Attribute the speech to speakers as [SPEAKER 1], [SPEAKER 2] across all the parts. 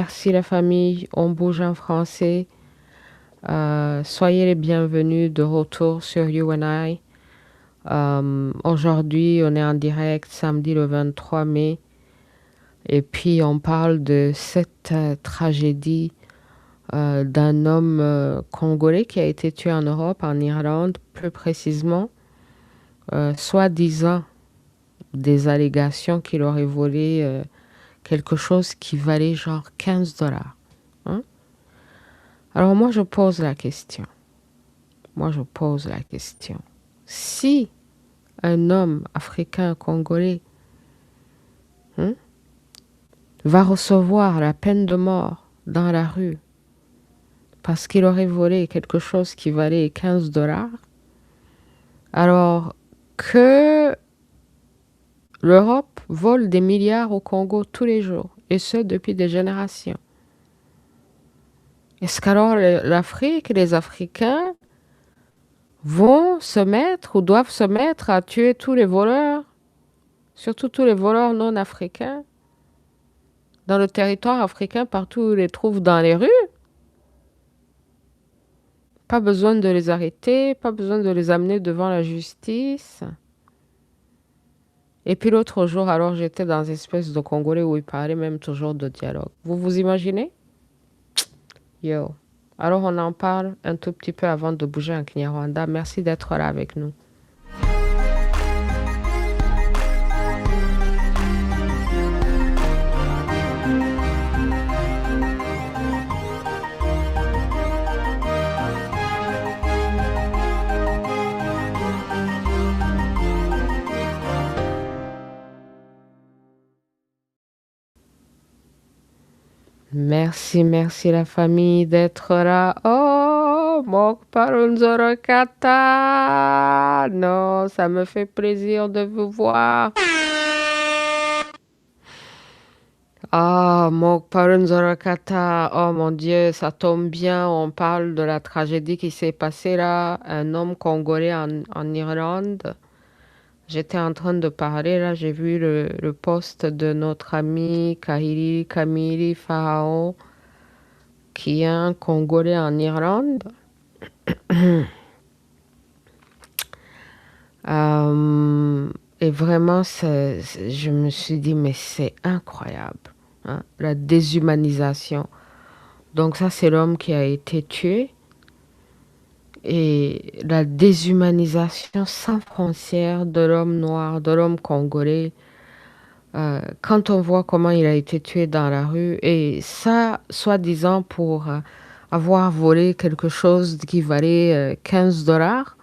[SPEAKER 1] Merci la famille, on bouge en français. Soyez les bienvenus de retour sur You and I. Aujourd'hui, on est en direct samedi le 23 mai. Et puis, on parle de cette tragédie d'un homme congolais qui a été tué en Europe, en Irlande, plus précisément, soi-disant des allégations qu'il aurait volé quelque chose qui valait genre 15 dollars. Hein? Alors moi, je pose la question. Si un homme africain congolais va recevoir la peine de mort dans la rue parce qu'il aurait volé quelque chose qui valait 15 dollars, alors que l'Europe vole des milliards au Congo tous les jours, et ce depuis des générations. Est-ce qu'alors l'Afrique, les Africains vont se mettre ou doivent se mettre à tuer tous les voleurs, surtout tous les voleurs non africains, dans le territoire africain, partout où ils les trouvent dans les rues? Pas besoin de les arrêter, pas besoin de les amener devant la justice. Et puis l'autre jour, alors j'étais dans une espèce de Congolais où il parlait même toujours de dialogue. Vous vous imaginez? Yo. Alors on en parle un tout petit peu avant de bouger en Kinyarwanda. Merci d'être là avec nous. Merci la famille d'être là. Oh, Mok Parunzoro Kata. Non, ça me fait plaisir de vous voir. Ah, Mok Parunzoro Kata. Oh mon Dieu, ça tombe bien. On parle de la tragédie qui s'est passée là. Un homme congolais en Irlande. J'étais en train de parler, là, j'ai vu le post de notre ami Kahili Kamili Pharaon, qui est un Congolais en Irlande. Et vraiment, je me suis dit, mais c'est incroyable, hein, la déshumanisation. Donc ça, c'est l'homme qui a été tué. Et la déshumanisation sans frontières de l'homme noir, de l'homme congolais, quand on voit comment il a été tué dans la rue, et ça, soi-disant pour avoir volé quelque chose qui valait 15 dollars,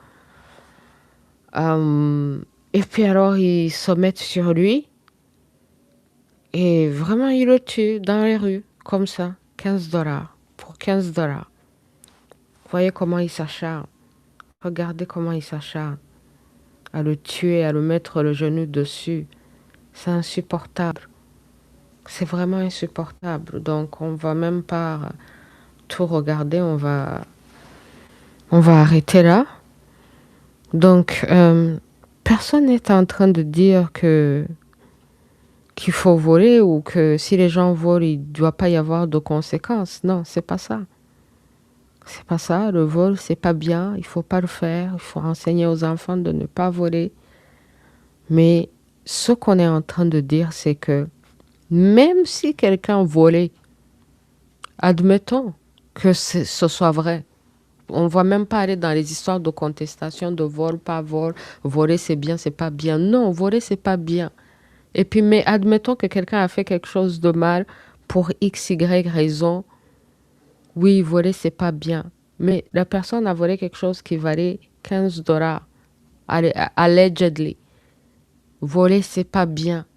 [SPEAKER 1] et puis alors ils se mettent sur lui, et vraiment ils le tuent dans les rues, comme ça, 15 dollars, pour 15 dollars. Voyez comment il s'acharne. Regardez comment il s'acharne à le tuer, à le mettre le genou dessus. C'est insupportable. C'est vraiment insupportable. Donc, on va même pas tout regarder. On va arrêter là. Donc, personne n'est en train de dire qu'il faut voler ou que si les gens volent, il ne doit pas y avoir de conséquences. Non, c'est pas ça. C'est pas ça. Le vol, c'est pas bien. Il faut pas le faire. Il faut enseigner aux enfants de ne pas voler. Mais ce qu'on est en train de dire, c'est que même si quelqu'un volait, admettons que ce soit vrai. On ne va même pas aller dans les histoires de contestation, de vol, pas vol. Voler, c'est bien, c'est pas bien. Non, voler, c'est pas bien. Et puis, mais admettons que quelqu'un a fait quelque chose de mal pour X, Y raison. Oui, voler, c'est pas bien. Mais la personne a volé quelque chose qui valait 15 dollars, allegedly. Voler, c'est pas bien.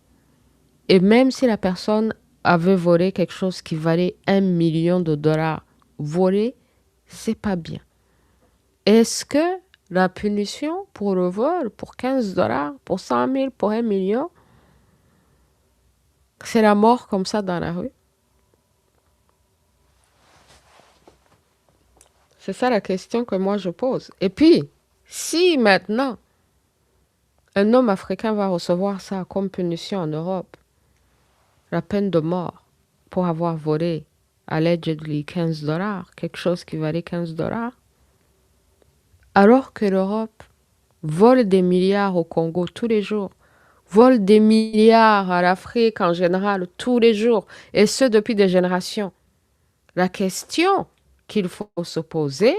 [SPEAKER 1] Et même si la personne avait volé quelque chose qui valait 1 million de dollars, voler, c'est pas bien. Est-ce que la punition pour le vol, pour 15 dollars, pour 100 000, pour 1 million, c'est la mort comme ça dans la rue? C'est ça la question que moi je pose. Et puis, si maintenant un homme africain va recevoir ça comme punition en Europe, la peine de mort pour avoir volé allegedly 15 dollars, quelque chose qui valait 15 dollars, alors que l'Europe vole des milliards au Congo tous les jours, vole des milliards à l'Afrique en général tous les jours, et ce depuis des générations. La question qu'il faut se poser,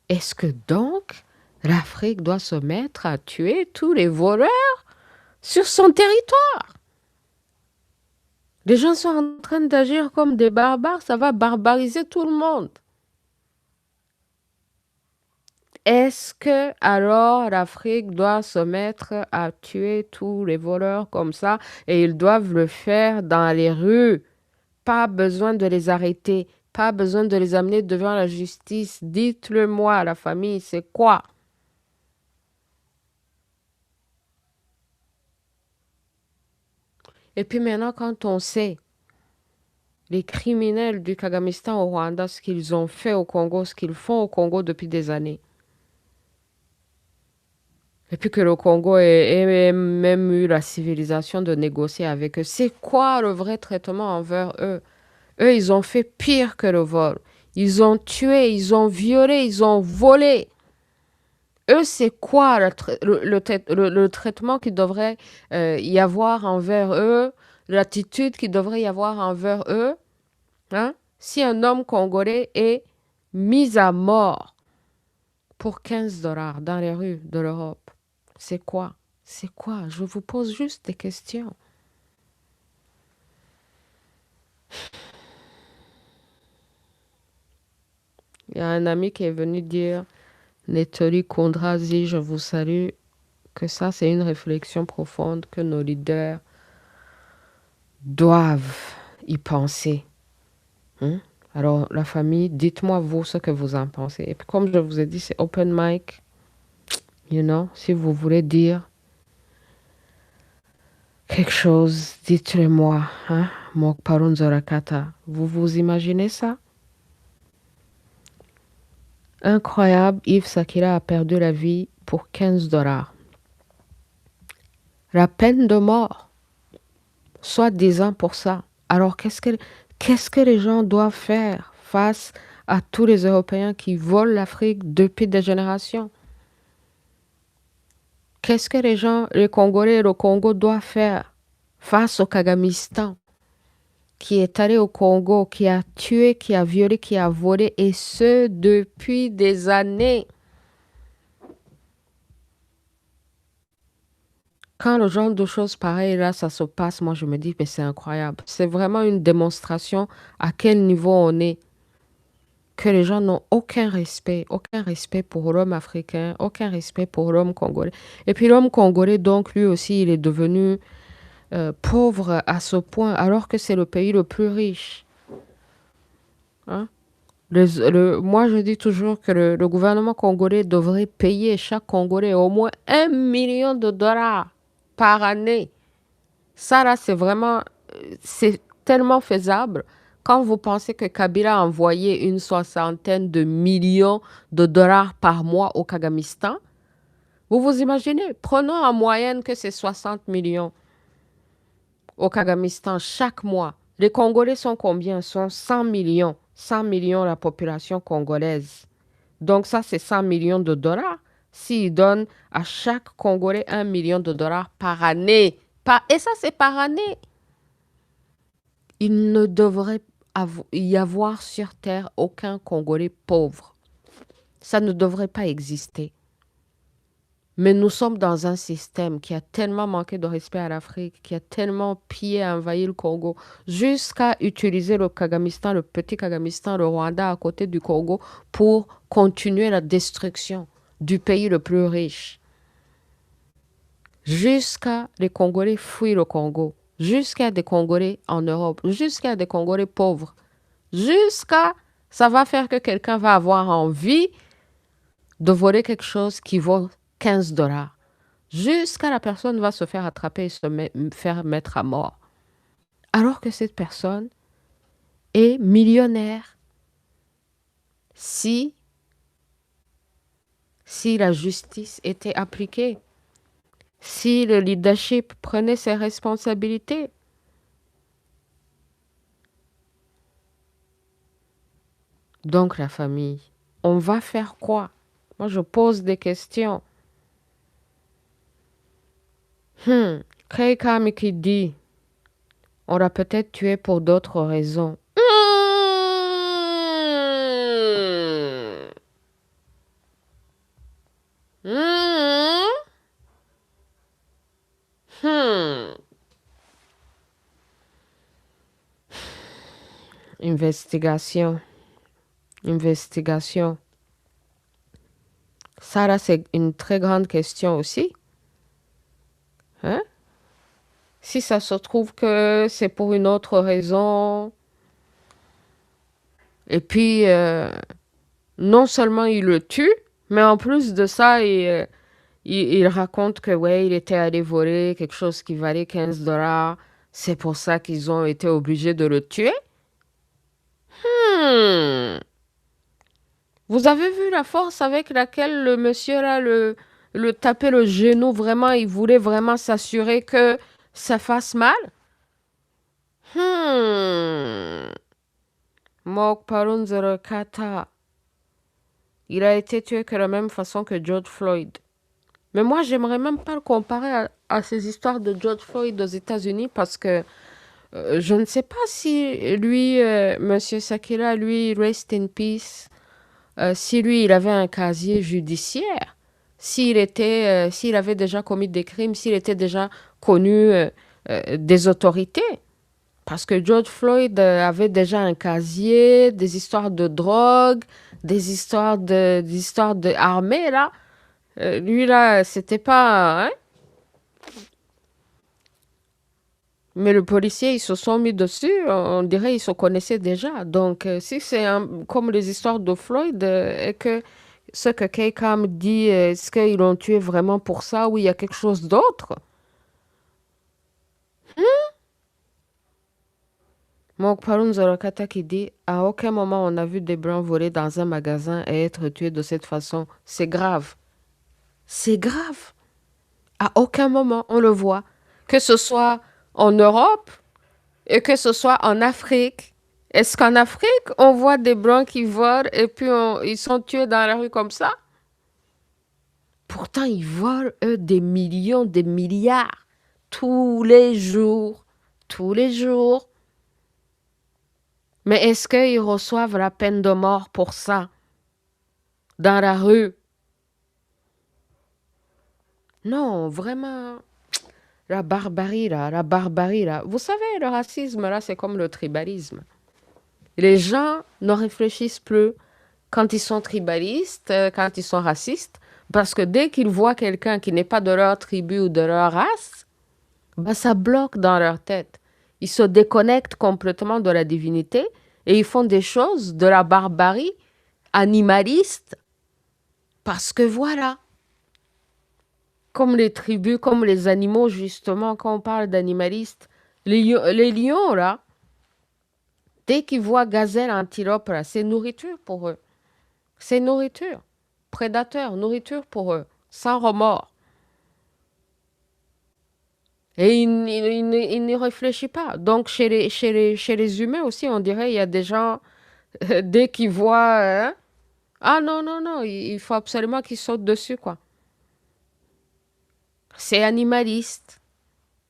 [SPEAKER 1] est-ce que donc l'Afrique doit se mettre à tuer tous les voleurs sur son territoire? Les gens sont en train d'agir comme des barbares, ça va barbariser tout le monde. Est-ce que alors l'Afrique doit se mettre à tuer tous les voleurs comme ça et ils doivent le faire dans les rues? Pas besoin de les arrêter, pas besoin de les amener devant la justice. Dites-le moi à la famille, c'est quoi? Et puis maintenant, quand on sait les criminels du Kagamistan au Rwanda, ce qu'ils ont fait au Congo, ce qu'ils font au Congo depuis des années, et puis que le Congo ait même eu la civilisation de négocier avec eux, c'est quoi le vrai traitement envers eux? Eux, ils ont fait pire que le vol. Ils ont tué, ils ont violé, ils ont volé. Eux, c'est quoi le traitement qui devrait y avoir envers eux, l'attitude qui devrait y avoir envers eux, hein? Si un homme congolais est mis à mort pour 15 dollars dans les rues de l'Europe, c'est quoi? C'est quoi? Je vous pose juste des questions. Il y a un ami qui est venu dire, Nettori Kondrazi, je vous salue, que ça, c'est une réflexion profonde que nos leaders doivent y penser. Hein? Alors, la famille, dites-moi vous ce que vous en pensez. Et puis, comme je vous ai dit, c'est open mic. Si vous voulez dire quelque chose, dites-le moi. Hein? Mok Parun Zorakata. Vous vous imaginez ça? Incroyable, Yves Sakira a perdu la vie pour 15 dollars. La peine de mort, soit 10 ans pour ça. Alors, qu'est-ce que les gens doivent faire face à tous les Européens qui volent l'Afrique depuis des générations? Qu'est-ce que les Congolais et le Congo doivent faire face au Kagamistan qui est allé au Congo, qui a tué, qui a violé, qui a volé, et ce depuis des années? Quand le genre de choses pareilles, là, ça se passe, moi, je me dis, mais c'est incroyable. C'est vraiment une démonstration à quel niveau on est. Que les gens n'ont aucun respect pour l'homme africain, aucun respect pour l'homme congolais. Et puis l'homme congolais, donc, lui aussi, il est devenu pauvre à ce point, alors que c'est le pays le plus riche. Hein? Moi, je dis toujours que le gouvernement congolais devrait payer chaque Congolais au moins 1 million de dollars par année. Ça, là, c'est tellement faisable. Quand vous pensez que Kabila a envoyé une soixantaine de millions de dollars par mois au Kagamistan, vous vous imaginez, prenons en moyenne que c'est 60 millions au Kagamistan chaque mois. Les Congolais sont combien? Sont 100 millions. 100 millions la population congolaise. Donc ça, c'est 100 millions de dollars. S'ils donnent à chaque Congolais 1 million de dollars par année. Et ça, c'est par année. Il ne devrait y avoir sur Terre aucun Congolais pauvre. Ça ne devrait pas exister. Mais nous sommes dans un système qui a tellement manqué de respect à l'Afrique, qui a tellement pillé et envahi le Congo, jusqu'à utiliser le Kagamistan, le petit Kagamistan, le Rwanda à côté du Congo, pour continuer la destruction du pays le plus riche. Jusqu'à les Congolais fuient le Congo, jusqu'à des Congolais en Europe, jusqu'à des Congolais pauvres, jusqu'à ça va faire que quelqu'un va avoir envie de voler quelque chose qui vaut 15 dollars. Jusqu'à la personne va se faire attraper et faire mettre à mort. Alors que cette personne est millionnaire. Si la justice était appliquée, si le leadership prenait ses responsabilités. Donc, la famille, on va faire quoi? Moi, je pose des questions. Quelqu'un qui dit, on l'a peut-être tué pour d'autres raisons. Hmm. Hmm. Investigation. Investigation. Ça, là, c'est une très grande question aussi. Hein? Si ça se trouve que c'est pour une autre raison, et puis non seulement il le tue, mais en plus de ça, il raconte que ouais, il était allé voler quelque chose qui valait 15 dollars. C'est pour ça qu'ils ont été obligés de le tuer. Hmm. Vous avez vu la force avec laquelle le monsieur là le tapait le genou, vraiment, il voulait vraiment s'assurer que ça fasse mal. Hmm. Mok Parunzero Kata. Il a été tué de la même façon que George Floyd. Mais moi, j'aimerais même pas le comparer à ces histoires de George Floyd aux États-Unis parce que je ne sais pas si lui, Monsieur Sakila, lui, rest in peace, si lui, il avait un casier judiciaire, s'il avait déjà commis des crimes, s'il était déjà connu des autorités. Parce que George Floyd avait déjà un casier, des histoires de drogue, des histoires de armée, là. Lui, là, c'était pas, hein. Mais le policier, ils se sont mis dessus, on dirait ils se connaissaient déjà. Donc, si c'est comme les histoires de Floyd, et que ce que quelqu'un me dit, est-ce qu'ils l'ont tué vraiment pour ça ou il y a quelque chose d'autre? Mon parrain Zorokata qui dit, à aucun moment on a vu des blancs voler dans un magasin et être tués de cette façon. C'est grave. C'est grave. À aucun moment on le voit. Que ce soit en Europe, et que ce soit en Afrique. Est-ce qu'en Afrique, on voit des Blancs qui volent et puis ils sont tués dans la rue comme ça? Pourtant, ils volent, eux, des millions, des milliards. Tous les jours. Tous les jours. Mais est-ce qu'ils reçoivent la peine de mort pour ça? Dans la rue? Non, vraiment. La barbarie, là. La barbarie, là. Vous savez, le racisme, là, c'est comme le tribalisme. Les gens ne réfléchissent plus quand ils sont tribalistes, quand ils sont racistes, parce que dès qu'ils voient quelqu'un qui n'est pas de leur tribu ou de leur race, bah, ça bloque dans leur tête. Ils se déconnectent complètement de la divinité et ils font des choses de la barbarie animaliste parce que voilà, comme les tribus, comme les animaux, justement, quand on parle d'animalistes, les lions, là, dès qu'ils voient gazelle, antilope, là, c'est nourriture pour eux. C'est nourriture. Prédateur, nourriture pour eux, sans remords. Et il n'y réfléchit pas. Donc, chez les humains aussi, on dirait il y a des gens, dès qu'ils voient, hein, ah non, non, non, il faut absolument qu'ils sautent dessus, quoi. C'est animaliste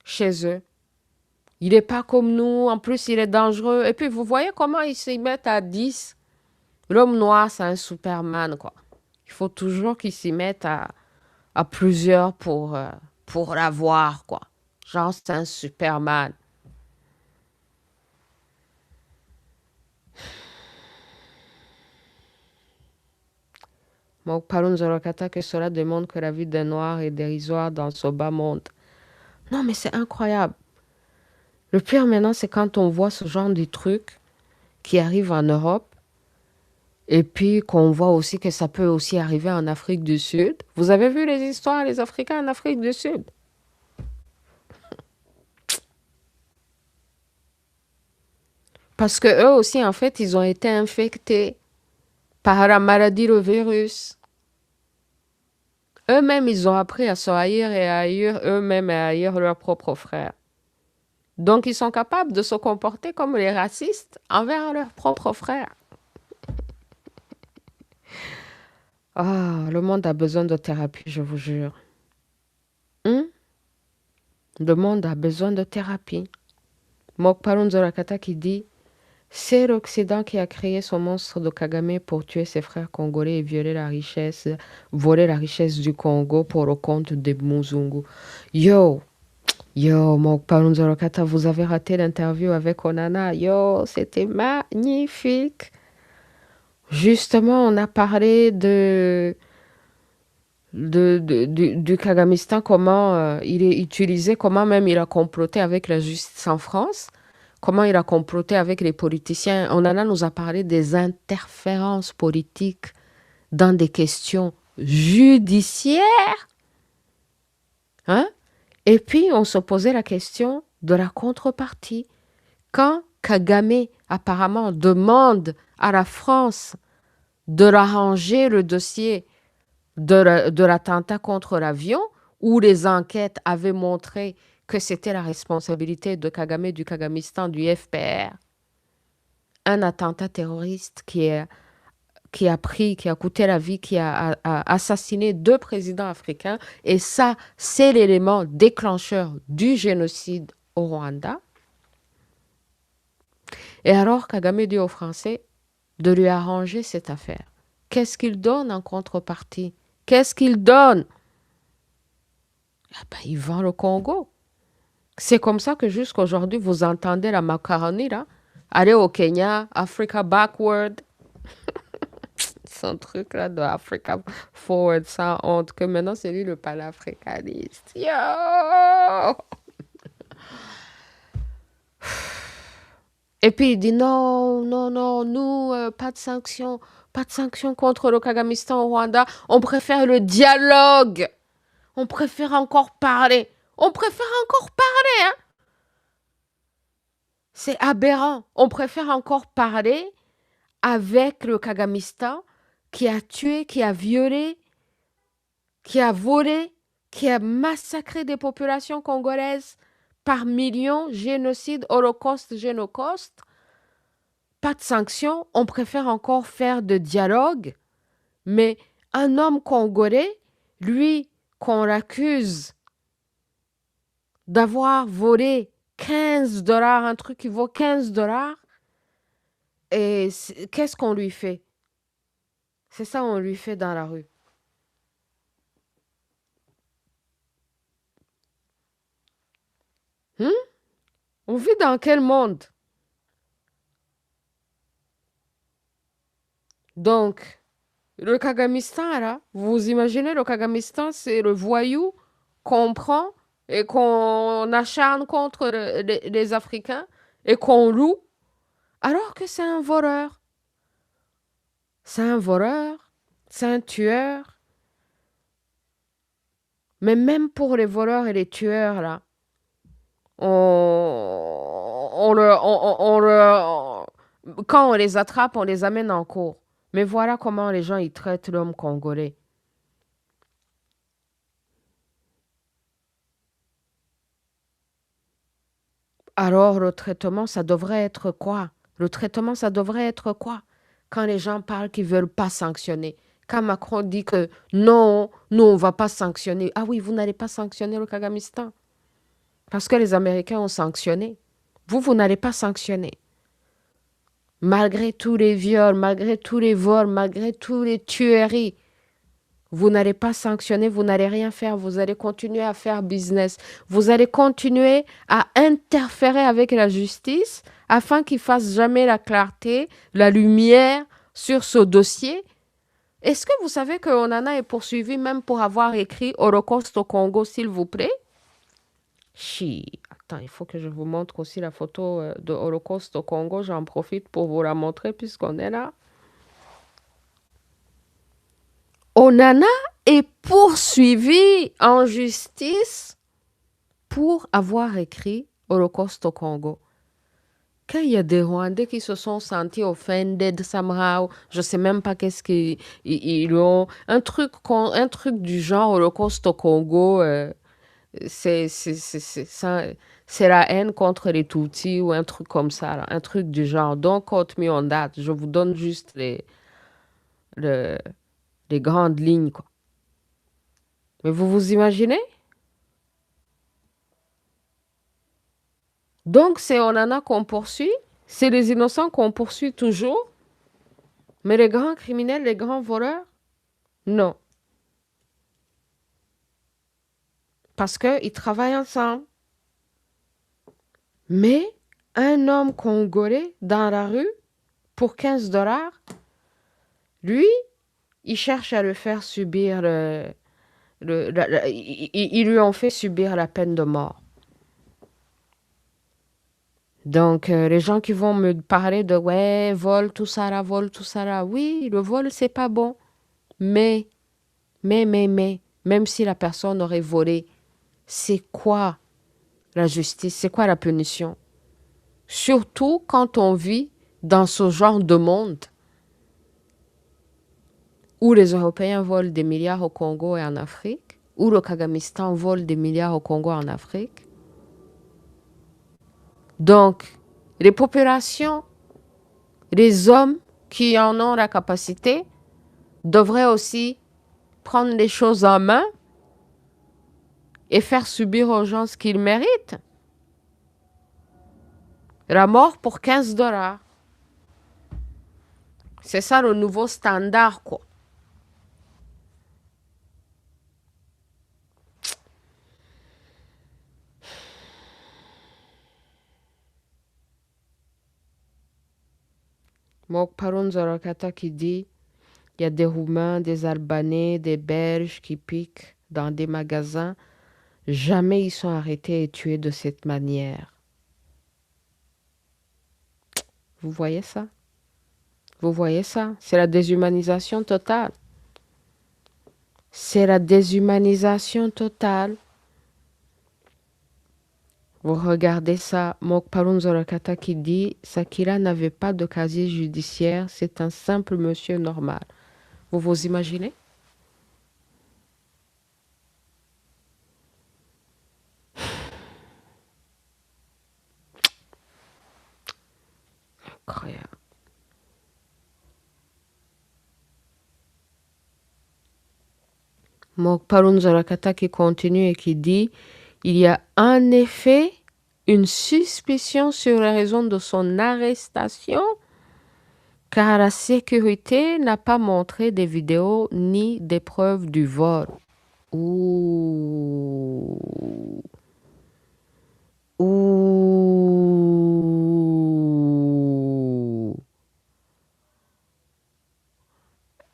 [SPEAKER 1] chez eux. Il n'est pas comme nous, en plus, il est dangereux. Et puis, vous voyez comment ils s'y mettent à 10. L'homme noir, c'est un Superman, quoi. Il faut toujours qu'ils s'y mettent à plusieurs pour l'avoir, quoi. Genre, c'est un Superman. Donc, parlons de Rakata que cela démontre que la vie d'un noir est dérisoire dans ce bas monde. Non, mais c'est incroyable. Le pire maintenant, c'est quand on voit ce genre de trucs qui arrivent en Europe et puis qu'on voit aussi que ça peut aussi arriver en Afrique du Sud. Vous avez vu les histoires des Africains en Afrique du Sud? Parce que eux aussi, en fait, ils ont été infectés par la maladie, le virus. Eux-mêmes, ils ont appris à se haïr et à haïr eux-mêmes et à haïr leurs propres frères. Donc, ils sont capables de se comporter comme les racistes envers leurs propres frères. Ah, le monde a besoin de thérapie, je vous jure. Hmm? Le monde a besoin de thérapie. Mokpalon Zorakata qui dit, c'est l'Occident qui a créé son monstre de Kagame pour tuer ses frères congolais et voler la richesse du Congo pour le compte des Muzungu. Yo, yo, Mokpalon Zorakata, vous avez raté l'interview avec Onana. Yo, c'était magnifique. Justement, on a parlé du Kagamistan, comment il est utilisé, comment même il a comploté avec la justice en France, comment il a comploté avec les politiciens. Onana nous a parlé des interférences politiques dans des questions judiciaires, hein? Et puis, on se posait la question de la contrepartie. Quand Kagame apparemment demande à la France de ranger le dossier de l'attentat contre l'avion, où les enquêtes avaient montré que c'était la responsabilité de Kagame, du Kagamistan, du FPR, un attentat terroriste qui a coûté la vie, qui a assassiné 2 présidents africains. Et ça, c'est l'élément déclencheur du génocide au Rwanda. Et alors, Kagame dit aux Français de lui arranger cette affaire. Qu'est-ce qu'il donne en contrepartie? Qu'est-ce qu'il donne? Ah ben, il vend le Congo. C'est comme ça que jusqu'à aujourd'hui, vous entendez la macaroni, là. Allez au Kenya, Africa backward. Son truc, là, de Africa forward, sans honte. Que maintenant, c'est lui le panafricaniste. Yo! Et puis, il dit non, non, non, nous, pas de sanctions contre le Kagamistan au Rwanda. On préfère le dialogue. On préfère encore parler. On préfère encore parler, hein? C'est aberrant. On préfère encore parler avec le Kagamistan qui a tué, qui a violé, qui a volé, qui a massacré des populations congolaises par millions, génocide, holocauste, génocauste. Pas de sanctions, on préfère encore faire de dialogue, mais un homme congolais, lui, qu'on l'accuse d'avoir volé 15 dollars, un truc qui vaut 15 dollars, et qu'est-ce qu'on lui fait? C'est ça on lui fait dans la rue. Hmm? On vit dans quel monde? Donc, le Kagamistan, là, vous imaginez, le Kagamistan, c'est le voyou qu'on prend et qu'on acharne contre les Africains et qu'on loue, alors que c'est un voleur. C'est un voleur, c'est un tueur. Mais même pour les voleurs et les tueurs, là, quand on les attrape, on les amène en cour. Mais voilà comment les gens, ils traitent l'homme congolais. Alors, le traitement, ça devrait être quoi? Le traitement, ça devrait être quoi? Quand les gens parlent qu'ils ne veulent pas sanctionner. Quand Macron dit que non, nous, on ne va pas sanctionner. Ah oui, vous n'allez pas sanctionner le Kagamistan. Parce que les Américains ont sanctionné. Vous n'allez pas sanctionner. Malgré tous les viols, malgré tous les vols, malgré tous les tueries, vous n'allez pas sanctionner, vous n'allez rien faire, vous allez continuer à faire business. Vous allez continuer à interférer avec la justice afin qu'il fasse jamais la clarté, la lumière sur ce dossier. Est-ce que vous savez que Onana est poursuivi même pour avoir écrit Holocauste au Congo, s'il vous plaît? Attends, il faut que je vous montre aussi la photo de Holocauste au Congo. J'en profite pour vous la montrer puisqu'on est là. Onana est poursuivi en justice pour avoir écrit Holocauste au Congo. Qu'il y a des Rwandais qui se sont sentis offended somehow, je ne sais même pas qu'est-ce qu'ils ont. Un truc du genre Holocauste au Congo, c'est c'est la haine contre les Tutsis ou un truc comme ça, là, un truc du genre. Don't quote me on that. Je vous donne juste le- les grandes lignes, quoi. Mais vous vous imaginez? Donc, c'est Onana qu'on poursuit, c'est les innocents qu'on poursuit toujours, mais les grands criminels, les grands voleurs, non. Parce qu'ils travaillent ensemble. Mais un homme congolais dans la rue, pour 15 dollars, lui, il cherche à le faire subir ils lui ont fait subir la peine de mort. Donc, les gens qui vont me parler de ouais, vol, tout ça là, vol, tout ça là. Oui, le vol, c'est pas bon. Mais, même si la personne aurait volé, c'est quoi la justice? C'est quoi la punition? Surtout quand on vit dans ce genre de monde où les Européens volent des milliards au Congo et en Afrique, où le Kagamistan vole des milliards au Congo et en Afrique. Donc, les populations, les hommes qui en ont la capacité, devraient aussi prendre les choses en main et faire subir aux gens ce qu'ils méritent. La mort pour 15 dollars. C'est ça le nouveau standard, quoi. Mok Parun Zorakata qui dit il y a des Roumains, des Albanais, des Belges qui piquent dans des magasins. Jamais ils sont arrêtés et tués de cette manière. Vous voyez ça? Vous voyez ça? C'est la déshumanisation totale. C'est la déshumanisation totale. Vous regardez ça, Mok Parun Zorakata qui dit Sakila n'avait pas de casier judiciaire, c'est un simple monsieur normal. Vous vous imaginez? Incroyable. Mok Parun Zorakata qui continue et qui dit il y a en effet une suspicion sur la raison de son arrestation car la sécurité n'a pas montré des vidéos ni des preuves du vol. Ouh. Ouh.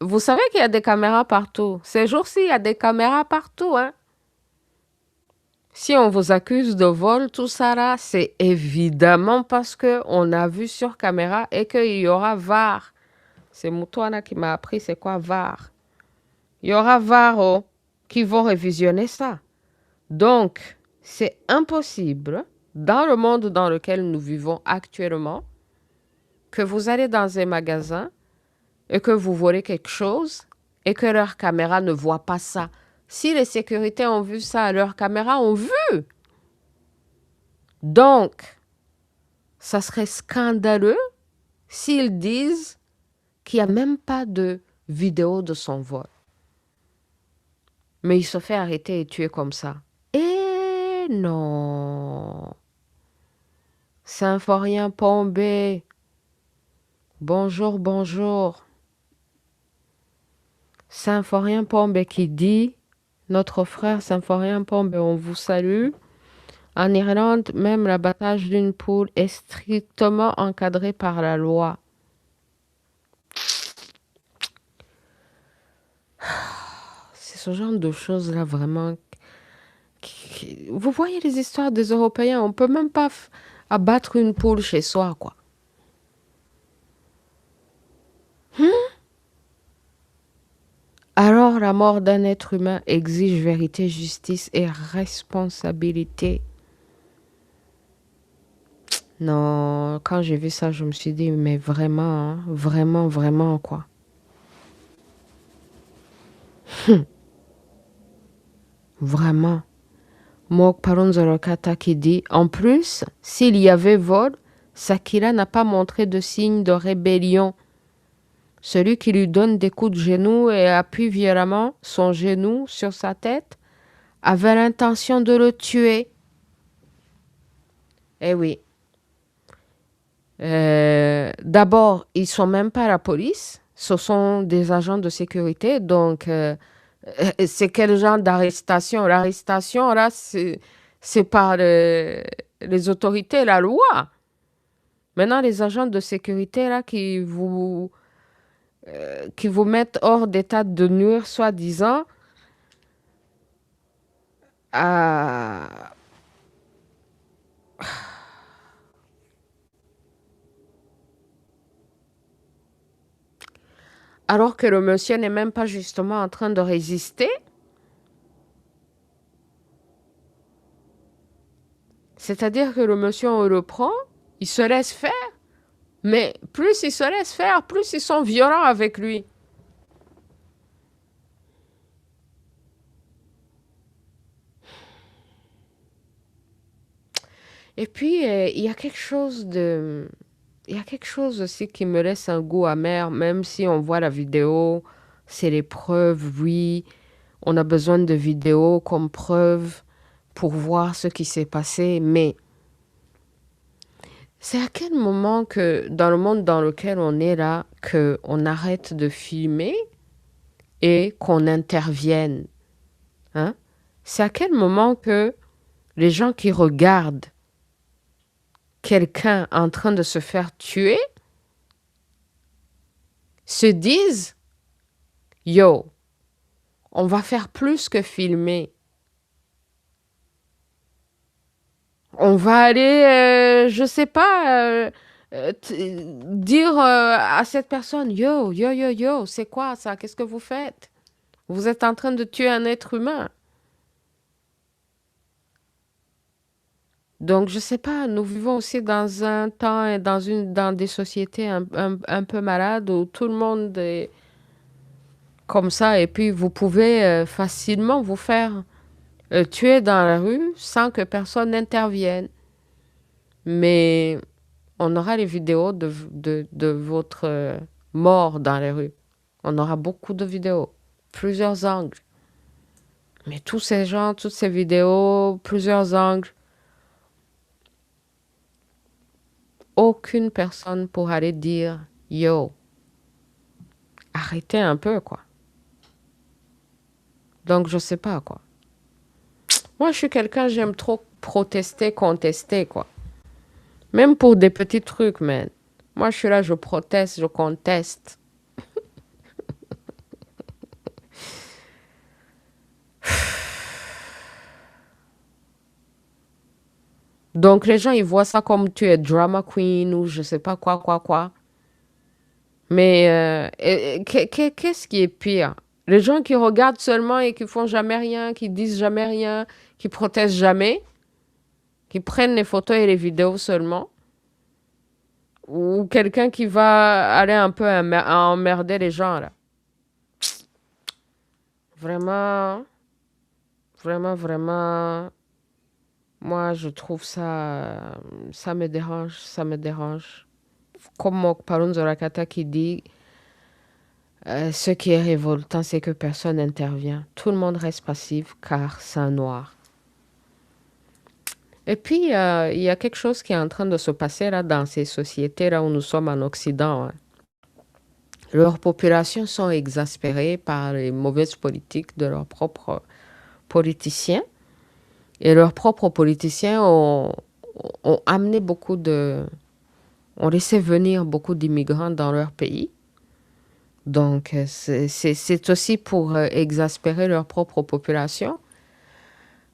[SPEAKER 1] Vous savez qu'il y a des caméras partout. Ces jours-ci, il y a des caméras partout, hein. Si on vous accuse de vol, tout ça là, c'est évidemment parce qu'on a vu sur caméra et qu'il y aura VAR. C'est Moutouana qui m'a appris c'est quoi VAR. Il y aura VAR qui vont révisionner ça. Donc, c'est impossible, dans le monde dans lequel nous vivons actuellement, que vous allez dans un magasin et que vous volez quelque chose et que leur caméra ne voit pas ça. Si les sécurités ont vu ça, leurs caméras ont vu. Donc, ça serait scandaleux s'ils disent qu'il n'y a même pas de vidéo de son vol. Mais il se fait arrêter et tuer comme ça. Et non. Symphorien Pombé. Bonjour, bonjour. Symphorien Pombé qui dit, notre frère Symphorien Pombé, on vous salue. En Irlande, même l'abattage d'une poule est strictement encadré par la loi. C'est ce genre de choses-là vraiment. Vous voyez les histoires des Européens, on peut même pas abattre une poule chez soi, quoi. Alors la mort d'un être humain exige vérité, justice et responsabilité. Non, quand j'ai vu ça, je me suis dit, mais vraiment, hein, vraiment, vraiment, quoi. Vraiment. Mok Paronzorokata qui dit, en plus, s'il y avait vol, Sakila n'a pas montré de signe de rébellion. Celui qui lui donne des coups de genou et appuie violemment son genou sur sa tête avait l'intention de le tuer. Eh oui. D'abord, ils sont même pas la police, ce sont des agents de sécurité. Donc, c'est quel genre d'arrestation? L'arrestation, là, c'est par les autorités, la loi. Maintenant, les agents de sécurité, là, qui vous mettent hors d'état de nuire, soi-disant, à- alors que le monsieur n'est même pas justement en train de résister. C'est-à-dire que le monsieur, on le prend, il se laisse faire, mais plus il se laisse faire, plus ils sont violents avec lui. Et puis, il y a quelque chose aussi qui me laisse un goût amer, même si on voit la vidéo, c'est les preuves, oui, on a besoin de vidéos comme preuve pour voir ce qui s'est passé, mais c'est à quel moment que, dans le monde dans lequel on est là, qu'on arrête de filmer et qu'on intervienne, hein? C'est à quel moment que les gens qui regardent quelqu'un en train de se faire tuer se disent, yo, on va faire plus que filmer. On va aller, je sais pas, dire à cette personne, yo, yo, yo, yo, c'est quoi ça? Qu'est-ce que vous faites? Vous êtes en train de tuer un être humain. Donc, je sais pas, nous vivons aussi dans un temps et dans des sociétés un peu malades où tout le monde est comme ça et puis vous pouvez facilement vous faire tuer dans la rue sans que personne n'intervienne. Mais on aura les vidéos de votre mort dans les rues. On aura beaucoup de vidéos, plusieurs angles. Mais tous ces gens, toutes ces vidéos, plusieurs angles, aucune personne pour aller dire, yo, arrêtez un peu, quoi. Donc, je sais pas, quoi. Moi, je suis quelqu'un, j'aime trop protester, contester, quoi. Même pour des petits trucs, man. Moi, je suis là, je proteste, je conteste. Donc, les gens, ils voient ça comme tu es drama queen ou je sais pas quoi, quoi, quoi. Mais qu'est-ce qui est pire? Les gens qui regardent seulement et qui font jamais rien, qui disent jamais rien, qui protestent jamais, qui prennent les photos et les vidéos seulement, ou quelqu'un qui va aller un peu emmerder les gens, là. Vraiment, vraiment, vraiment, moi, je trouve ça, ça me dérange, ça me dérange. Comme Mokparun Zorakata qui dit, ce qui est révoltant, c'est que personne n'intervient. Tout le monde reste passif car c'est un noir. Et puis, il y a quelque chose qui est en train de se passer là dans ces sociétés là où nous sommes en Occident, hein. Leurs populations sont exaspérées par les mauvaises politiques de leurs propres politiciens. Et leurs propres politiciens ont amené ont laissé venir beaucoup d'immigrants dans leur pays. Donc, c'est aussi pour exaspérer leur propre population.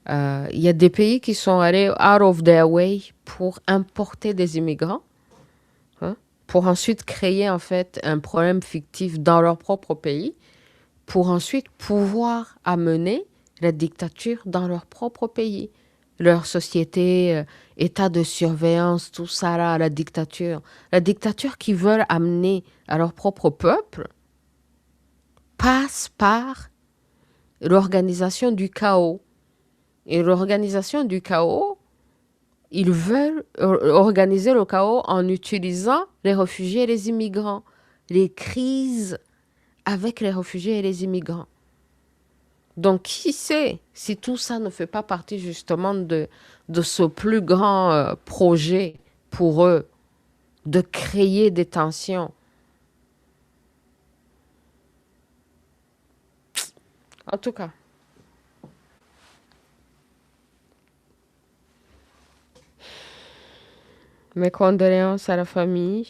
[SPEAKER 1] Il y a des pays qui sont allés out of their way pour importer des immigrants, hein, pour ensuite créer en fait un problème fictif dans leur propre pays, pour ensuite pouvoir amener la dictature dans leur propre pays. Leur société, état de surveillance, tout ça là, la dictature. La dictature qu'ils veulent amener à leur propre peuple passe par l'organisation du chaos. Et l'organisation du chaos, ils veulent organiser le chaos en utilisant les réfugiés et les immigrants. les crises avec les réfugiés et les immigrants. Donc, qui sait si tout ça ne fait pas partie justement de ce plus grand projet pour eux de créer des tensions. En tout cas, mes condoléances à la famille.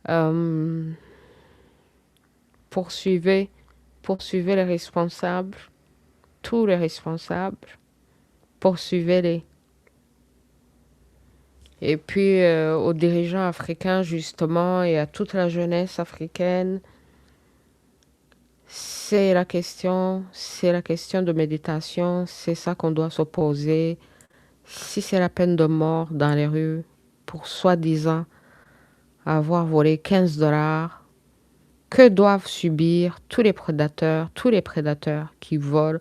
[SPEAKER 1] Euh, poursuivez, poursuivez les responsables, tous les responsables, poursuivez-les. Et puis aux dirigeants africains justement et à toute la jeunesse africaine, c'est la question de méditation, c'est ça qu'on doit se poser. Si c'est la peine de mort dans les rues pour soi-disant avoir volé 15 dollars, que doivent subir tous les prédateurs qui volent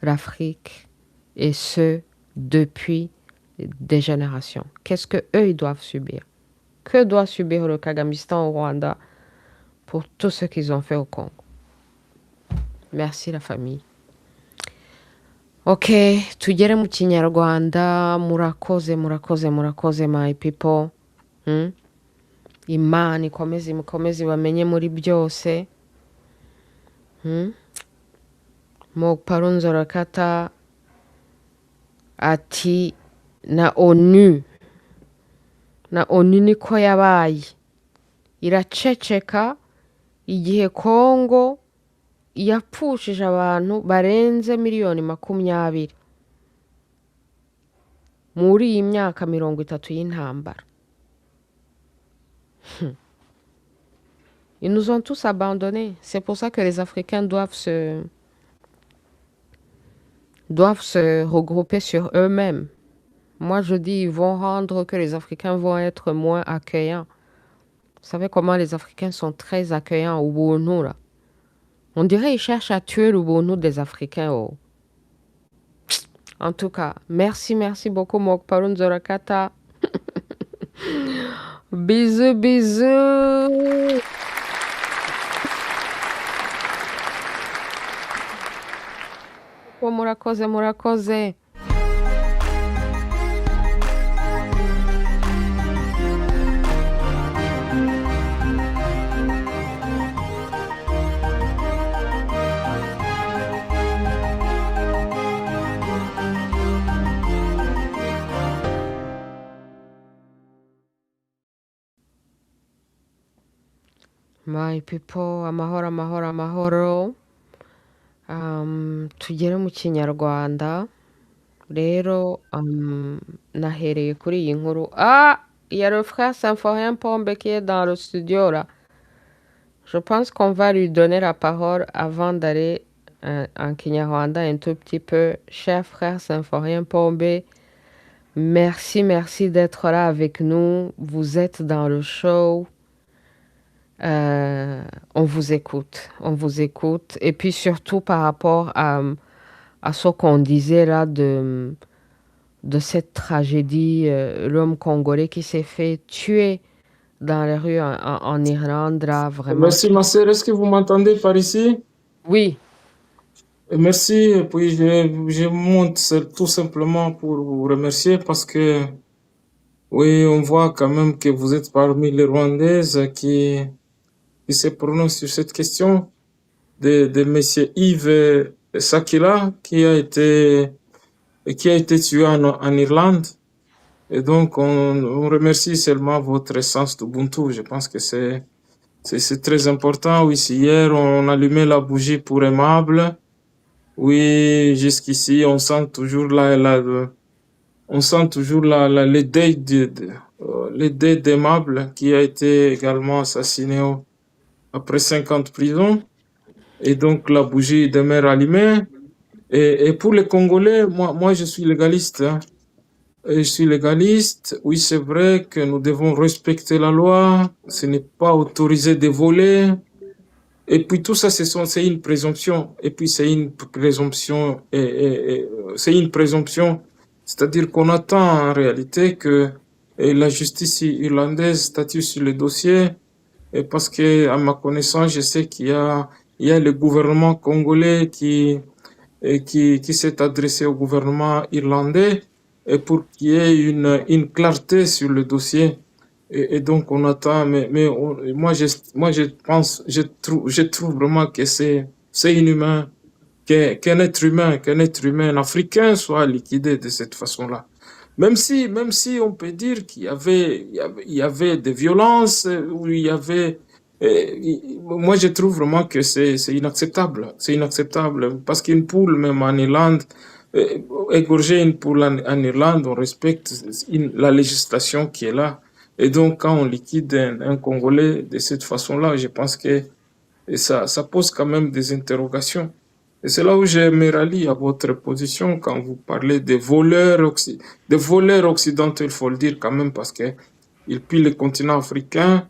[SPEAKER 1] l'Afrique et ce depuis des générations? Qu'est-ce que eux ils doivent subir? Que doit subir le Kagamistan au Rwanda pour tout ce qu'ils ont fait au Congo? Merci la famille. Ok, tugere mu kinyarwanda. Murakoze murakoze murakoze my people. Imana ikomeze bamenye muri byose. Mokparo Nzorakata ati na onu niko yabaye iraceceka igihe Kongo yapfushije abantu barenze miliyoni 20 muri iyi myaka 30 y'intambara. Ils nous ont tous abandonnés. C'est pour ça que les Africains doivent se regrouper sur eux-mêmes. Moi, je dis, ils vont rendre que les Africains vont être moins accueillants. Vous savez comment les Africains sont très accueillants au Bournou, là. On dirait qu'ils cherchent à tuer le Bournou des Africains. Oh. En tout cas, merci beaucoup, Mokparo Nzorakata. Bisous, bisous. Murakoze. My people, amahoro. Tugere mu kinyarwanda. Rero nahereye kuri iyi nkuru. Il y a le frère Symphorien Pombe qui est dans le studio là. Je pense qu'on va lui donner la parole avant d'aller en Kinyarwanda un tout petit peu. Cher frère Symphorien Pombe, merci d'être là avec nous. Vous êtes dans le show. On vous écoute. Et puis surtout par rapport à ce qu'on disait là de cette tragédie, l'homme congolais qui s'est fait tuer dans les rues en Irlande, là, vraiment.
[SPEAKER 2] Merci ma sœur, est-ce que vous m'entendez par ici?
[SPEAKER 1] Oui.
[SPEAKER 2] Merci, et puis je monte tout simplement pour vous remercier parce que, oui, on voit quand même que vous êtes parmi les Rwandaises qui se prononcent sur cette question de monsieur Yves Sakila qui a été tué en Irlande. Et donc, on remercie seulement votre sens d'Ubuntu. Je pense que c'est très important. Oui, si hier, on allumait la bougie pour aimable. Oui, jusqu'ici, on sent toujours le deuil d'Aimable qui a été également assassiné après 50 prisons. Et donc, la bougie demeure allumée. Et pour les Congolais, moi, je suis légaliste. Je suis légaliste. Oui, c'est vrai que nous devons respecter la loi. Ce n'est pas autorisé de voler. Et puis tout ça, c'est une présomption. Et puis c'est une présomption. C'est une présomption. C'est-à-dire qu'on attend en réalité que et la justice irlandaise statue sur le dossier. Et parce que, à ma connaissance, je sais il y a le gouvernement congolais qui s'est adressé au gouvernement irlandais et pour qu'il y ait une clarté sur le dossier. Et donc, on attend, moi, je pense, je trouve vraiment que c'est inhumain qu'un être humain, un Africain soit liquidé de cette façon-là. Même si on peut dire il y avait des violences, où il y avait, moi je trouve vraiment que c'est inacceptable. C'est inacceptable parce qu'une poule, même en Irlande, euh, égorger une poule en Irlande, on respecte la législation qui est là. Et donc, quand on liquide un Congolais de cette façon-là, je pense que ça pose quand même des interrogations. Et c'est là où je me rallie à votre position quand vous parlez des voleurs occidentaux, il faut le dire quand même, parce que ils pillent le continent africain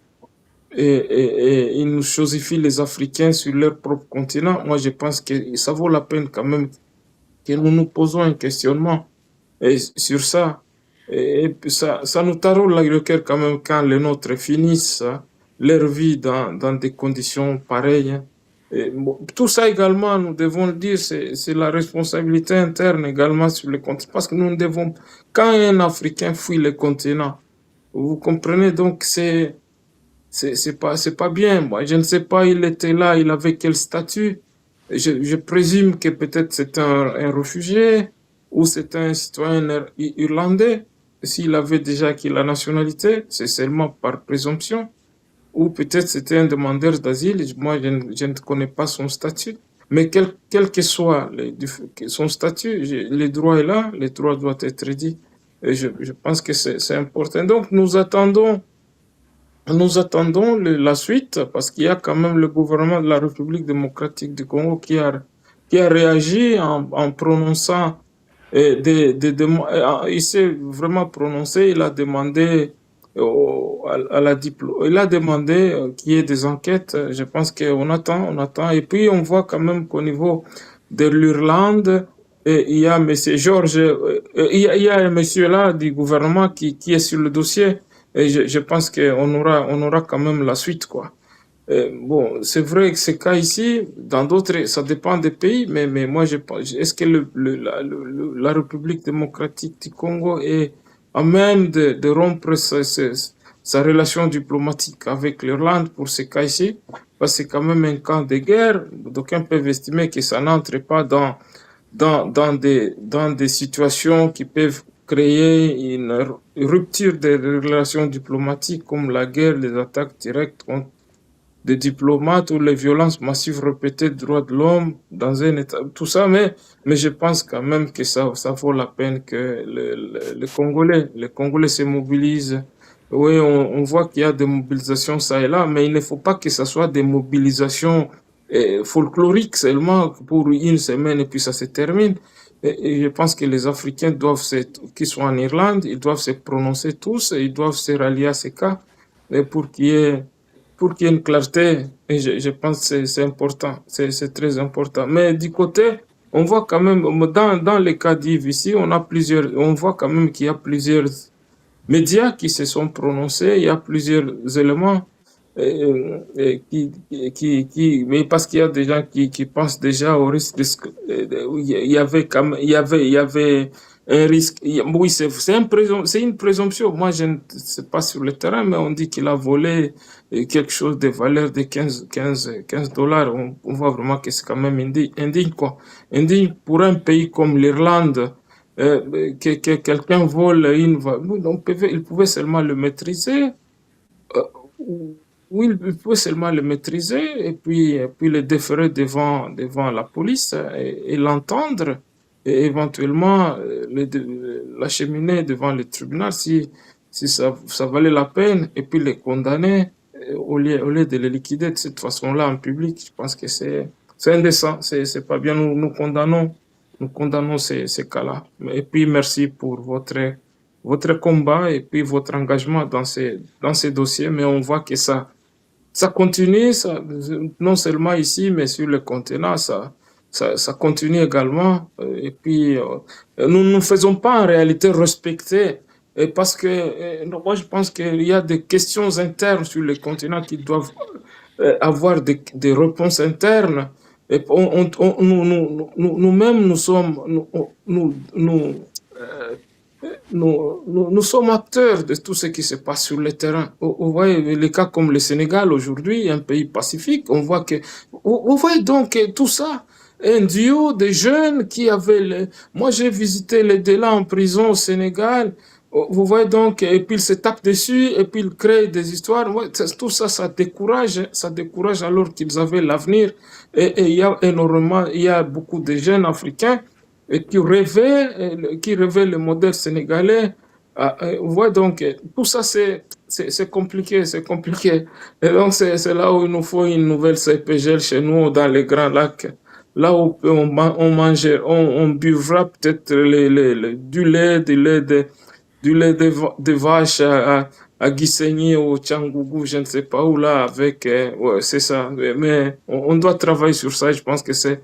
[SPEAKER 2] et ils nous chosifient les Africains sur leur propre continent. Moi, je pense que ça vaut la peine quand même que nous nous posons un questionnement sur ça. Et puis ça nous taraude le cœur quand même quand les nôtres finissent leur vie dans des conditions pareilles, hein. Et bon, tout ça également, nous devons le dire, c'est la responsabilité interne également sur le continent. Parce que nous ne devons, quand un Africain fuit le continent, vous comprenez, donc c'est pas bien. Moi, je ne sais pas, il était là, il avait quel statut. Je présume que peut-être c'est un réfugié ou c'est un citoyen irlandais. S'il avait déjà acquis la nationalité, c'est seulement par présomption. Ou peut-être c'était un demandeur d'asile. Moi, je ne connais pas son statut. Mais quel que soit son statut, le droit est là, le droit doit être dit. Et je pense que c'est important. Donc, nous attendons la suite parce qu'il y a quand même le gouvernement de la République démocratique du Congo qui a réagi en prononçant il s'est vraiment prononcé, il a demandé il a demandé qu'il y ait des enquêtes. Je pense on attend. Et puis on voit quand même qu'au niveau de l'Irlande, il y a Monsieur Georges, il y a un monsieur là du gouvernement qui est sur le dossier. Et je pense on aura quand même la suite, quoi. Bon, c'est vrai que ces cas ici, dans d'autres, ça dépend des pays, mais moi, je pense, est-ce que la République démocratique du Congo est à même de rompre sa relation diplomatique avec l'Irlande pour ces cas ici? Parce que c'est quand même un camp de guerre. D'aucuns peuvent estimer que ça n'entre pas dans des situations qui peuvent créer une rupture des relations diplomatiques comme la guerre, les attaques directes contre des diplomates ou les violences massives répétées des droits de l'homme dans un État, tout ça, mais je pense quand même que ça vaut la peine que les Congolais se mobilisent. Oui, on voit qu'il y a des mobilisations ça et là, mais il ne faut pas que ce soit des mobilisations folkloriques seulement pour une semaine et puis ça se termine. Et je pense que les Africains qui sont en Irlande, ils doivent se prononcer tous et ils doivent se rallier à ces cas et pour qu'il y ait une clarté, et je pense que c'est important, c'est très important. Mais du côté, on voit quand même, dans les cas d'Yves ici, on voit quand même qu'il y a plusieurs médias qui se sont prononcés, il y a plusieurs éléments mais parce qu'il y a des gens qui pensent déjà au risque il y avait il y avait un risque. Oui, c'est une présomption. Moi, je ne sais pas sur le terrain, mais on dit qu'il a volé quelque chose de valeur de 15 dollars. On voit vraiment que c'est quand même indigne, quoi. Indigne pour un pays comme l'Irlande, que quelqu'un vole il pouvait seulement le maîtriser, euh, oui, il peut seulement le maîtriser et puis le déférer devant la police et l'entendre et éventuellement l'acheminer devant le tribunal si ça valait la peine et puis les condamner au lieu de les liquider de cette façon-là en public. Je pense que c'est indécent, c'est pas bien. Nous condamnons ces cas-là. Et puis merci pour votre combat et puis votre engagement dans ces dossiers, mais on voit que ça continue, non seulement ici, mais sur le continent, ça continue également. Et puis, nous ne nous faisons pas en réalité respecter Et parce que moi, je pense qu'il y a des questions internes sur le continent qui doivent avoir des réponses internes. Et nous-mêmes, nous sommes, nous sommes acteurs de tout ce qui se passe sur le terrain. Vous voyez, les cas comme le Sénégal aujourd'hui, un pays pacifique, on voit que, vous voyez donc tout ça, un duo de jeunes qui avaient, moi j'ai visité les Dela en prison au Sénégal, vous voyez donc, et puis ils se tapent dessus, et puis ils créent des histoires. Ouais, tout ça, ça décourage alors qu'ils avaient l'avenir. Et il y a énormément, il y a beaucoup de jeunes Africains et qui rêvait le modèle sénégalais. Ouais, donc, tout ça, c'est compliqué, c'est compliqué. Et donc, c'est là où il nous faut une nouvelle CPGL chez nous, dans les Grands Lacs. Là où on mangeait, on buvra peut-être du lait de vache à Gisenyi ou Tchangougou, je ne sais pas où là, avec, ouais, c'est ça. Mais on doit travailler sur ça. Je pense que c'est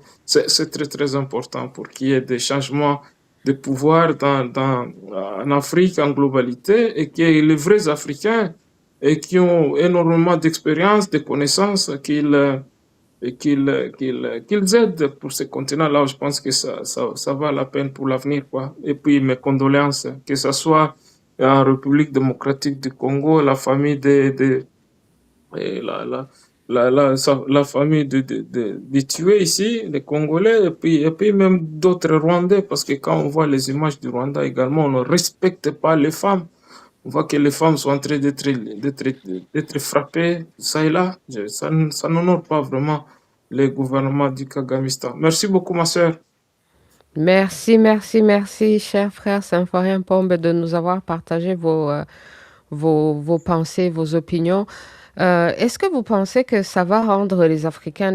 [SPEAKER 2] très, très important pour qu'il y ait des changements de pouvoir en Afrique en globalité et qu'il y ait les vrais Africains et qui ont énormément d'expérience, de connaissances, qu'ils aident pour ce continent-là. Je pense que ça va la peine pour l'avenir, quoi. Et puis, mes condoléances, que ce soit en République démocratique du Congo, la famille et la famille des tués ici, les Congolais, et puis même d'autres Rwandais, parce que quand on voit les images du Rwanda également, on ne respecte pas les femmes. On voit que les femmes sont en train d'être frappées, ça et là. Ça n'honore pas vraiment le gouvernement du Kagamistan. Merci beaucoup, ma sœur.
[SPEAKER 1] Merci, merci, merci, cher frère Symphorien Pombe, de nous avoir partagé vos pensées, vos opinions. Est-ce que vous pensez que ça va rendre les Africains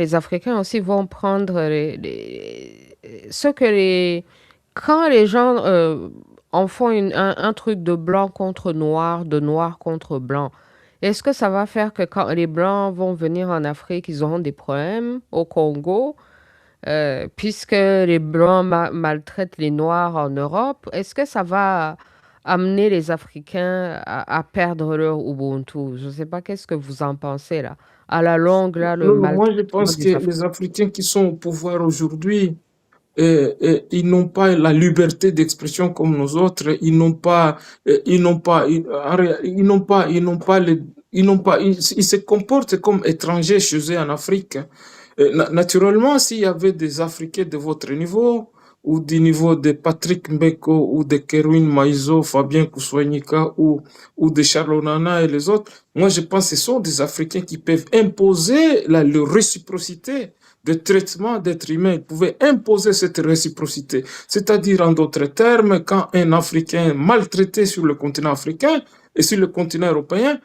[SPEAKER 1] aussi vont prendre ce que quand les gens en font un truc de blanc contre noir, de noir contre blanc, est-ce que ça va faire que quand les blancs vont venir en Afrique, ils auront des problèmes au Congo? Puisque les Blancs maltraitent les Noirs en Europe, est-ce que ça va amener les Africains à perdre leur Ubuntu? Je ne sais pas, qu'est-ce que vous en pensez là? À la longue, là, le
[SPEAKER 2] Non, moi, je
[SPEAKER 1] maltraitement
[SPEAKER 2] pense que
[SPEAKER 1] des
[SPEAKER 2] les
[SPEAKER 1] Africains.
[SPEAKER 2] Africains qui sont au pouvoir aujourd'hui, ils n'ont pas la liberté d'expression comme nous autres. Ils n'ont pas, ils se comportent comme étrangers chez eux en Afrique. Naturellement, s'il y avait des Africains de votre niveau, ou du niveau de Patrick Mbeko, ou de Kerwin Maïzo, Fabien Kousouanika, ou de Charlonana et les autres, moi je pense que ce sont des Africains qui peuvent imposer leur réciprocité de traitement d'êtres humains. Ils pouvaient imposer cette réciprocité. C'est-à-dire, en d'autres termes, quand un Africain maltraité sur le continent africain et sur le continent européen,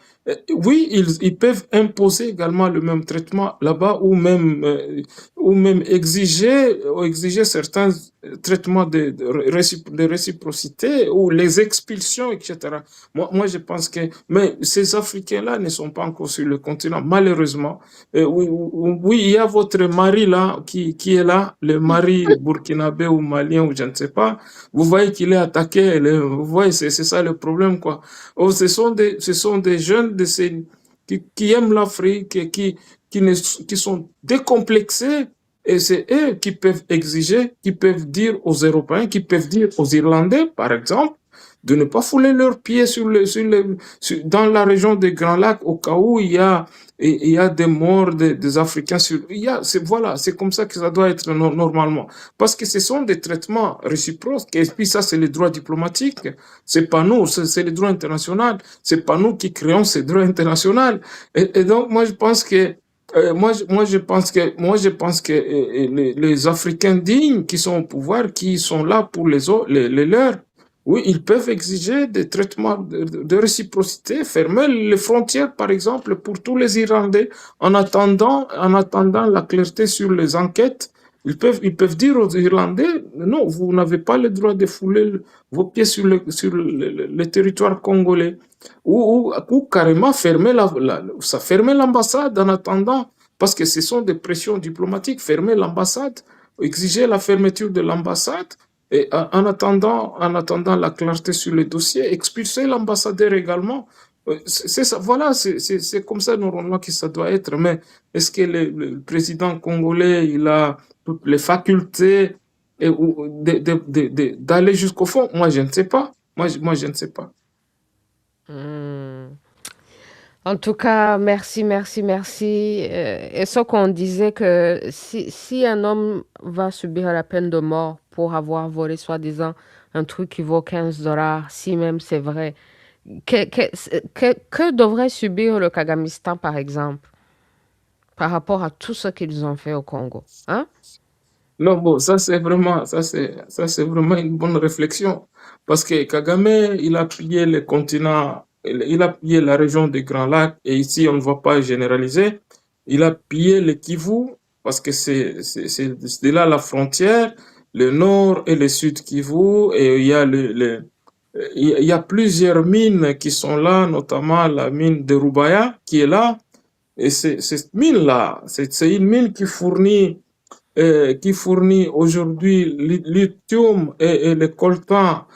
[SPEAKER 2] oui, ils peuvent imposer également le même traitement là-bas ou même exiger certains traitements de réciprocité ou les expulsions, etc. Moi, je pense que mais ces Africains-là ne sont pas encore sur le continent, malheureusement. Oui, oui, il y a votre mari là qui est là, le mari burkinabé ou malien ou je ne sais pas. Vous voyez qu'il est attaqué. Vous voyez, c'est ça le problème, quoi. Oh, ce sont des jeunes qui aiment l'Afrique, qui sont décomplexés. Et c'est eux qui peuvent exiger, qui peuvent dire aux Européens, qui peuvent dire aux Irlandais, par exemple, de ne pas fouler leurs pieds dans la région des Grands Lacs au cas où il y a des morts des Africains. Voilà, c'est comme ça que ça doit être normalement. Parce que ce sont des traitements réciproques. Et puis ça, c'est les droits diplomatiques. C'est pas nous, c'est les droits internationaux. C'est pas nous qui créons ces droits internationaux. Et donc, moi, je pense que moi, je pense que les Africains dignes qui sont au pouvoir, qui sont là pour les leurs, oui, ils peuvent exiger des traitements de réciprocité, fermer les frontières, par exemple, pour tous les Irlandais, en attendant la clarté sur les enquêtes. Ils peuvent dire aux Irlandais, non, vous n'avez pas le droit de fouler vos pieds sur le territoire congolais. Ou carrément fermer l'ambassade en attendant, parce que ce sont des pressions diplomatiques, fermer l'ambassade, exiger la fermeture de l'ambassade, Et en attendant la clarté sur le dossier, expulser l'ambassadeur également. C'est ça, voilà, c'est comme ça normalement que ça doit être. Mais est-ce que le président congolais, il a toutes les facultés d'aller jusqu'au fond? Moi, je ne sais pas. Moi, je ne sais pas.
[SPEAKER 1] Hmm. En tout cas, merci, merci, merci. Et ce qu'on disait que si un homme va subir la peine de mort pour avoir volé soi-disant un truc qui vaut 15 dollars, si même c'est vrai, que devrait subir le Kagamistan, par exemple, par rapport à tout ce qu'ils ont fait au Congo? Hein?
[SPEAKER 2] Non, bon, ça, c'est vraiment une bonne réflexion. Parce que Kagame, il a pillé le continent, il a pillé la région des Grands Lacs, et ici, on ne va pas généraliser. Il a pillé le Kivu, parce que c'est de là la frontière, le nord et le sud Kivu, et il y a il y a plusieurs mines qui sont là, notamment la mine de Rubaya, qui est là. Et cette mine-là, c'est une mine qui fournit aujourd'hui lithium et le coltan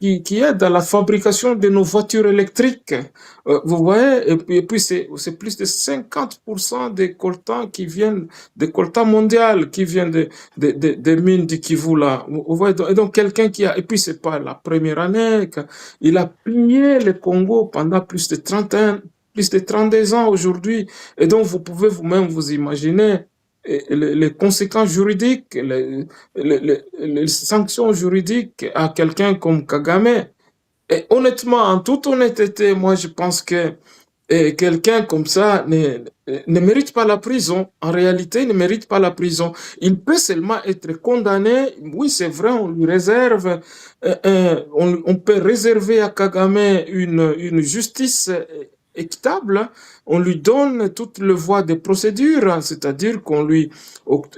[SPEAKER 2] qui aide à la fabrication de nos voitures électriques. Vous voyez, et puis c'est plus de 50% des coltans qui viennent, des coltans mondiaux qui viennent des mines du Kivu là. Vous voyez, et donc quelqu'un qui a, et puis c'est pas la première année, il a pillé le Congo pendant plus de 32 ans aujourd'hui. Et donc vous pouvez vous-même vous imaginer les conséquences juridiques, les sanctions juridiques à quelqu'un comme Kagame. Et honnêtement, en toute honnêteté, moi je pense que quelqu'un comme ça ne mérite pas la prison. En réalité, il ne mérite pas la prison. Il peut seulement être condamné. Oui, c'est vrai, on lui réserve, on peut réserver à Kagame une justice équitable. On lui donne toute le voie des procédures, c'est-à-dire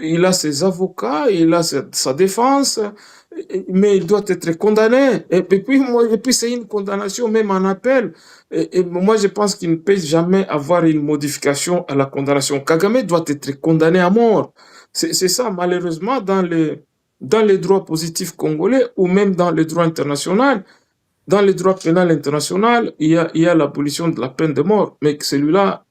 [SPEAKER 2] il a ses avocats, il a sa défense, mais il doit être condamné. Et puis c'est une condamnation même en appel. Et moi, je pense qu'il ne peut jamais avoir une modification à la condamnation. Kagame doit être condamné à mort. C'est ça, malheureusement, dans les droits positifs congolais ou même dans le droit international. Dans le droit pénal international, il y a l'abolition de la peine de mort. Mais celui-là,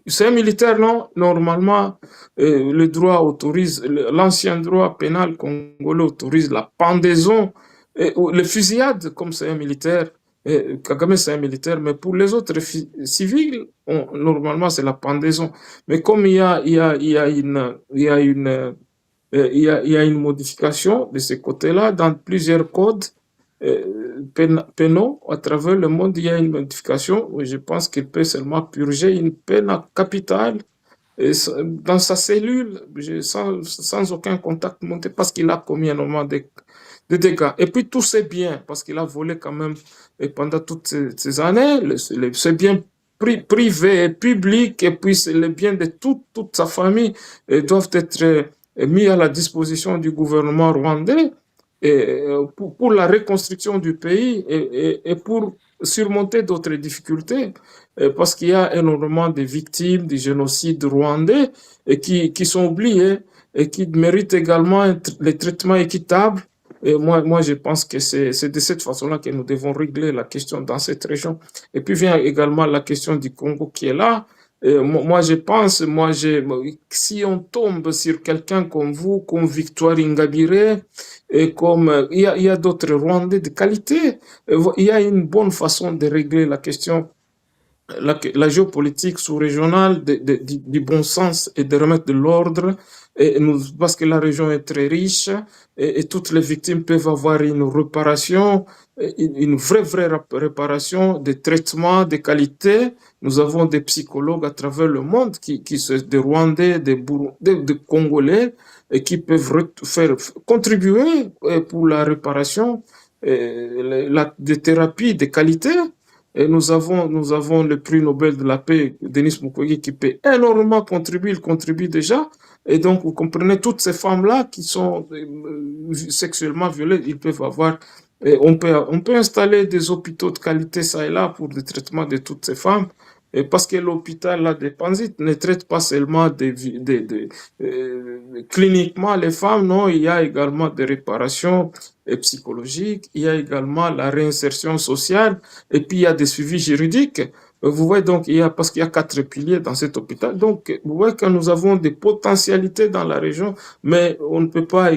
[SPEAKER 2] c'est un militaire, non? Normalement, le droit autorise, l'ancien droit pénal congolais autorise la pendaison, ou les fusillades, comme c'est un militaire. Kagame, c'est un militaire, mais pour les autres civils, normalement, c'est la pendaison. Mais comme il y a une modification de ce côté-là dans plusieurs codes pénaux à travers le monde, il y a une modification où je pense qu'il peut seulement purger une peine capitale dans sa cellule, sans aucun contact monté, parce qu'il a commis énormément de dégâts. Et puis tous ses biens, parce qu'il a volé quand même et pendant toutes ces années, ses biens privés et publics, et puis les biens de toute sa famille doivent être mis à la disposition du gouvernement rwandais pour la reconstruction du pays et pour surmonter d'autres difficultés, parce qu'il y a énormément de victimes du génocide rwandais qui sont oubliées et qui méritent également les traitements équitables. Et moi, je pense que c'est de cette façon-là que nous devons régler la question dans cette région. Et puis vient également la question du Congo qui est là. Moi, je pense, si on tombe sur quelqu'un comme vous, comme Victoire Ingabire, et comme il y a d'autres Rwandais de qualité, il y a une bonne façon de régler la question la géopolitique sous-régionale du bon sens et de remettre de l'ordre parce que la région est très riche et toutes les victimes peuvent avoir une réparation, une vraie réparation, des traitements de qualité. Nous avons des psychologues à travers le monde des Rwandais, des Congolais, et qui peuvent faire contribuer pour la réparation, des thérapies de qualité. Et nous avons le prix Nobel de la paix, Denis Mukwege, qui peut énormément contribuer, il contribue déjà. Et donc, vous comprenez, toutes ces femmes-là qui sont sexuellement violées, ils peuvent avoir, on peut installer des hôpitaux de qualité ça et là pour le traitement de toutes ces femmes. Et parce que l'hôpital, là, des Panzi ne traite pas seulement cliniquement les femmes, non, il y a également des réparations psychologiques, il y a également la réinsertion sociale, et puis il y a des suivis juridiques. Vous voyez donc, parce qu'il y a 4 piliers dans cet hôpital. Donc, vous voyez que nous avons des potentialités dans la région, mais on ne peut pas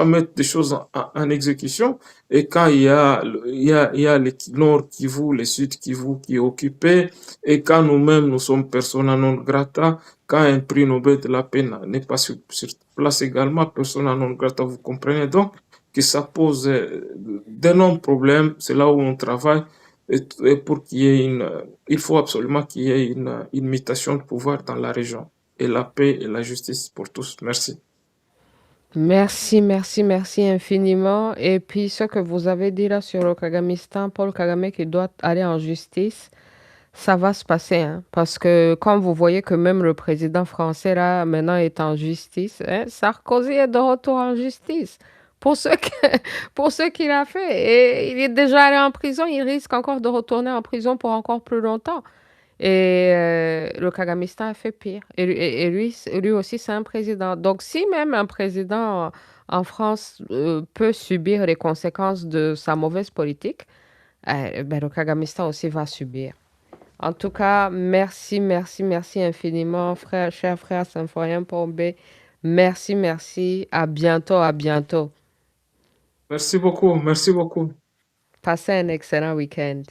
[SPEAKER 2] mettre des choses en exécution. Et quand il y a le Nord Kivu, le Sud Kivu qui est occupé, et quand nous-mêmes, nous sommes persona non grata, quand un prix Nobel de la paix n'est pas sur place également, persona non grata, vous comprenez donc que ça pose d'énormes problèmes. C'est là où on travaille. Et pour qu'il y ait il faut absolument qu'il y ait une mutation de pouvoir dans la région. Et la paix et la justice pour tous. Merci.
[SPEAKER 1] Merci, merci, merci infiniment. Et puis, ce que vous avez dit là sur le Kagamistan, Paul Kagame qui doit aller en justice, ça va se passer, hein, parce que quand vous voyez que même le président français là maintenant est en justice, hein, Sarkozy est de retour en justice pour ce que, pour ce qu'il a fait. Et il est déjà allé en prison, il risque encore de retourner en prison pour encore plus longtemps. Et le Kagamistan a fait pire. Lui aussi, c'est un président. Donc, si même un président en France peut subir les conséquences de sa mauvaise politique, ben, le Kagamistan aussi va subir. En tout cas, merci, merci, merci infiniment, frère, cher frère Symphorien Pombé. Merci, merci. À bientôt, à bientôt.
[SPEAKER 2] Merci beaucoup. Merci beaucoup.
[SPEAKER 1] Passez un excellent week-end.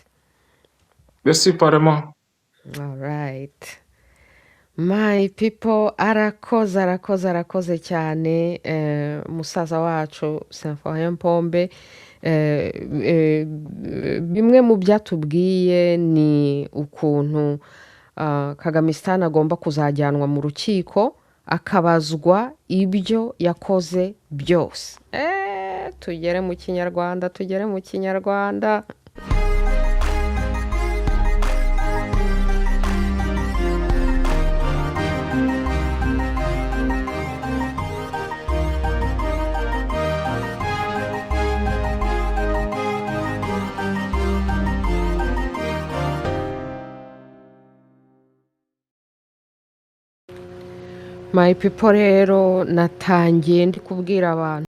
[SPEAKER 2] Merci apparemment.
[SPEAKER 1] All right. My people, arakoze cyane musaza wacu Symphorien Pombe. Bimwe mu byatubwiye ni ukuntu Kagamistan agomba kuzajyanwa mu rukiko akabazwa ibyo yakoze byose. Tugere mu kinyarwanda, tugere mu kinyarwanda. My people rero natangiye ndi kubwira abantu